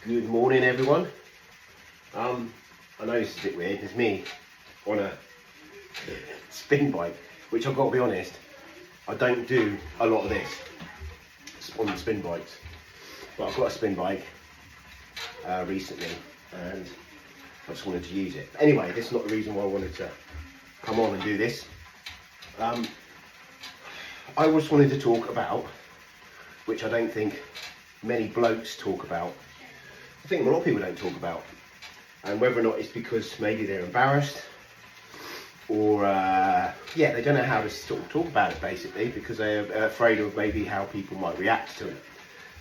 Good morning, everyone. I know this is a bit weird. It's me on a spin bike, which I've got to be honest, I don't do a lot of this on the spin bikes, but I've got a spin bike recently, and I just wanted to use it. Anyway, this is not the reason why I wanted to come on and do this. I just wanted to talk about, which I don't think many blokes talk about. I think a lot of people don't talk about, and whether or not it's because maybe they're embarrassed or they don't know how to sort of talk about it, basically because they're afraid of maybe how people might react to it.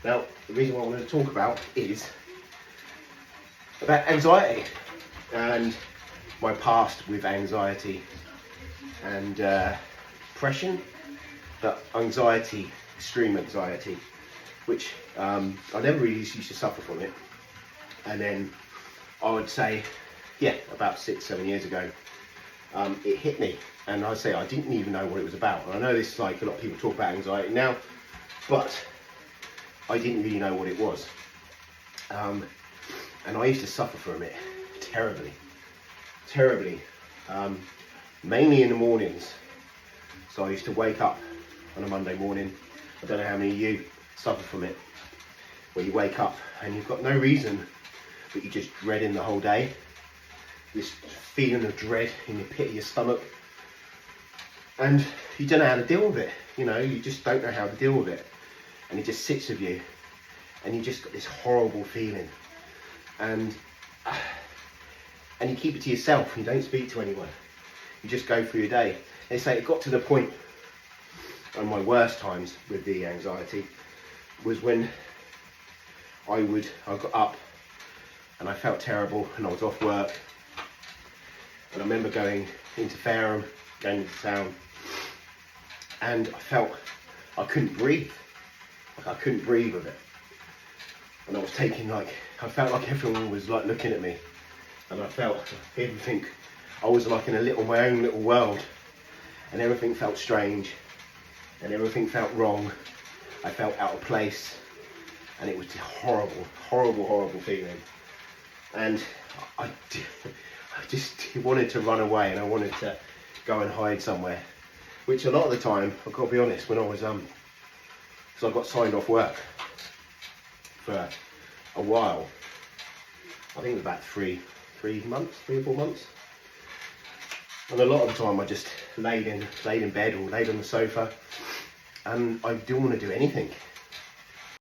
Now, the reason why I want to talk about is about anxiety and my past with anxiety and depression, but anxiety, extreme anxiety, which I never really used to suffer from it. And then I would say, about 6-7 years ago, it hit me, and I'd say I didn't even know what it was about. And I know this is like a lot of people talk about anxiety now, but I didn't really know what it was. And I used to suffer from it terribly, mainly in the mornings. So I used to wake up on a Monday morning. I don't know how many of you suffer from it, where you wake up and you've got no reason, but you're just dreading the whole day. This feeling of dread in the pit of your stomach, and you don't know how to deal with it. You just don't know how to deal with it, and it just sits with you, and you just got this horrible feeling, and you keep it to yourself. You don't speak to anyone. You just go through your day. They say it got to the point, and my worst times with the anxiety was when I got up and I felt terrible, and I was off work, and I remember going into Fareham, going into town, and I felt I couldn't breathe. I couldn't breathe with it, and I was I felt like everyone was like looking at me, and I felt everything. I was like in my own little world, and everything felt strange, and everything felt wrong. I felt out of place, and it was a horrible feeling. And I just wanted to run away, and I wanted to go and hide somewhere, which a lot of the time, I've got to be honest, when I was so I got signed off work for a while. I think it was about 3 or 4 months, and a lot of the time I just laid in bed or laid on the sofa, and I didn't want to do anything.